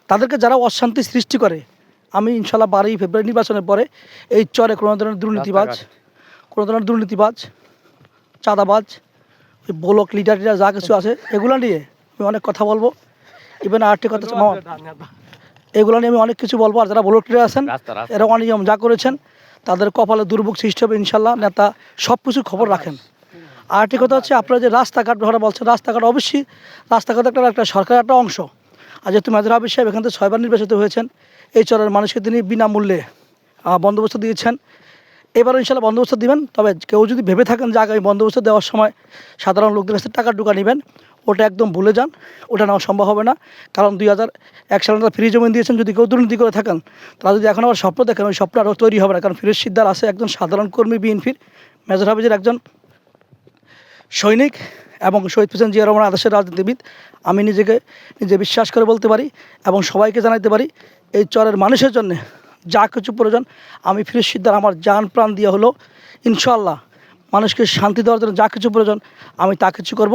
তাদেরকে যারা অশান্তি সৃষ্টি করে, আমি ইনশাল্লাহ 12ই ফেব্রুয়ারি নির্বাচনের পরে এই চরে কোনো ধরনের দুর্নীতিবাজ, চাঁদাবাজ, ওই ব্লক লিডার যা কিছু আছে এগুলো নিয়ে আমি অনেক কথা বলবো। ইভেন আরেকটি কথা এগুলো নিয়ে আমি অনেক কিছু বলবো। আর যারা ব্লক লিডার আছেন এরা অনিয়ম যা করেছেন তাদের কপালে দুর্ভোগ সৃষ্টি হবে ইনশাল্লাহ। নেতা সব কিছু খবর রাখেন। আরেকটি কথা হচ্ছে, আপনারা যে রাস্তাঘাট ভাড়া বলছেন, রাস্তাঘাট অবশ্যই রাস্তাঘাট একটা সরকারের একটা অংশ। আর যেহেতু মেজর হাফিজ সাহেব এখান থেকে 6বার নির্বাচিত হয়েছেন, এই চরের মানুষকে তিনি বিনামূল্যে বন্দোবস্ত দিয়েছেন। এবারও ইনশাল্লাহ বন্দোবস্ত দিবেন। তবে কেউ যদি ভেবে থাকেন যে আগামী বন্দোবস্ত দেওয়ার সময় সাধারণ লোকদের কাছে টাকা টুকা নেবেন, ওটা একদম ভুলে যান। ওটা নেওয়া সম্ভব হবে না। কারণ 2001 সালে তারা ফ্রি জমিন দিয়েছেন। যদি কেউ দুর্নীতি করে থাকেন, তারা যদি এখন আবার স্বপ্ন দেখেন, ওই স্বপ্ন আরও তৈরি হবে না। কারণ ফিরোজ সিকদার আছে একজন সাধারণ কর্মী বিএনপির, মেজর হাফিজের একজন সৈনিক এবং শহীদ প্রেসিডেন্ট জিয়া রহমানের আদর্শের রাজনীতিবিদ। আমি নিজে বিশ্বাস করে বলতে পারি এবং সবাইকে জানাইতে পারি, এই চরের মানুষের জন্য যা কিছু প্রয়োজন আমি ফিরোজ সিকদার আমার জান প্রাণ দিয়ে হলো ইনশাআল্লাহ মানুষকে শান্তি দেওয়ার জন্য যা কিছু প্রয়োজন আমি তা কিছু করব।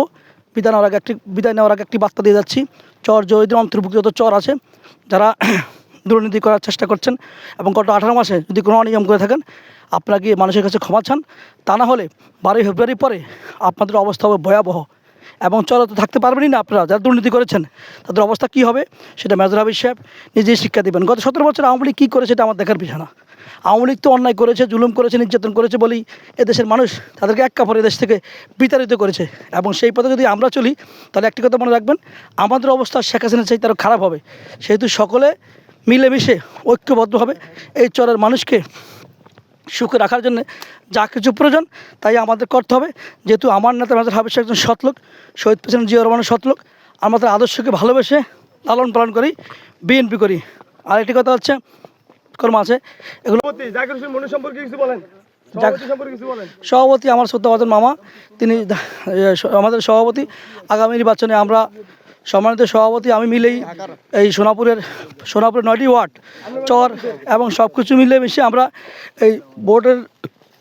বিদায় নেওয়ার আগে একটি বার্তা দিয়ে যাচ্ছি। চর জয়ীদের অন্তর্ভুক্ত যত চর আছে যারা দুর্নীতি করার চেষ্টা করছেন এবং গত 18 মাসে যদি কোনো অনিয়ম করে থাকেন, আপনারা গিয়ে মানুষের কাছে ক্ষমা চান। তা না হলে 12ই ফেব্রুয়ারি পরে আপনাদের অবস্থা হবে ভয়াবহ এবং চরে তো থাকতে পারবেনই না। আপনারা যারা দুর্নীতি করেছেন তাদের অবস্থা কী হবে সেটা মেজর হাফিজ সাহেব নিজেই শিক্ষা দেবেন। গত 17 বছর আওয়ামী লীগ কী করেছে সেটা আমার দেখার বিষয় না। আওয়ামী লীগ তো অন্যায় করেছে, জুলুম করেছে, নির্যাতন করেছে বলেই এদেশের মানুষ তাদেরকে এক কাপড়ে এদেশ থেকে বিতাড়িত করেছে। এবং সেই পথে যদি আমরা চলি তাহলে একটি কথা মনে রাখবেন, আমাদের অবস্থা শেখ হাসিনার চাইতে আরও খারাপ হবে। সেহেতু সকলে মিলেমিশে ঐক্যবদ্ধভাবে এই চরের মানুষকে সুখে রাখার জন্য যা কিছু প্রয়োজন তাই আমাদের করতে হবে। যেহেতু আমার নেতা মেজর হাফিজ একজন সৎলোক, শহীদ প্রেসিডেন্ট জিয়া রহমানের সৎলোক, আমাদের আদর্শকে ভালোবেসে লালন পালন করি, বিএনপি করি। আর একটি কথা হচ্ছে কর্ম আছে এগুলো। সভাপতি আমার শ্রদ্ধাভাজন মামা, তিনি আমাদের সভাপতি। আগামী নির্বাচনে আমরা সম্মানিত সভাপতি আমি মিলেই এই সোনাপুরের 9টি ওয়ার্ড চর এবং সব কিছু মিলে মিশে আমরা এই বোর্ডের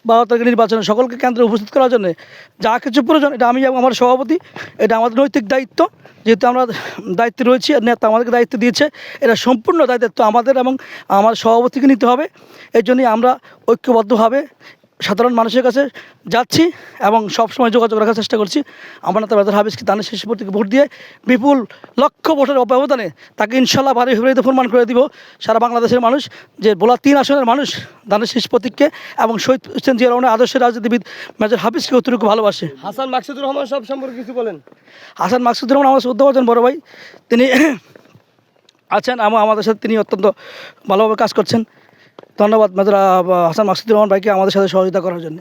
12 তারিখের নির্বাচনে সকলকে কেন্দ্রে উপস্থিত করার জন্য যা কিছু প্রয়োজন এটা আমি এবং আমার সভাপতি, এটা আমাদের নৈতিক দায়িত্ব। যেহেতু আমরা দায়িত্বে রয়েছি, নেতা আমাদেরকে দায়িত্ব দিয়েছে, এটা সম্পূর্ণ দায়িত্ব আমাদের এবং আমার সভাপতিকে নিতে হবে। এই জন্যই আমরা ঐক্যবদ্ধভাবে সাধারণ মানুষের কাছে যাচ্ছি এবং সবসময় যোগাযোগ রাখার চেষ্টা করছি। আমার নেতা মেজর হাফিজকে দানের শেষ প্রতীকে ভোট দিয়ে বিপুল লক্ষ ভোটের ব্যবধানে তাকে ইনশাল্লাহ 12 ফেব্রুয়ারিতে প্রমাণ করে দিব সারা বাংলাদেশের মানুষ যে ভোলা 3 আসনের মানুষ দানের শেষ প্রতীককে এবং শহীদ প্রেসিডেন্ট জিয়া রহমানের আদর্শের রাজনীতিবিদ মেজর হাফিজকে অতটুকু ভালোবাসে। হাসান মাকসুদুর রহমান সব সম্পর্কে কিছু বলেন। হাসান মাকসুদুর রহমান আমার শ্রদ্ধাভাজন বড় ভাই, তিনি আছেন আমাদের সাথে, তিনি অত্যন্ত ভালোভাবে কাজ করছেন। ধন্যবাদ মেজর হাসান মাকসুদুর রহমান ভাইকে আমাদের সাথে সহযোগিতা করার জন্য।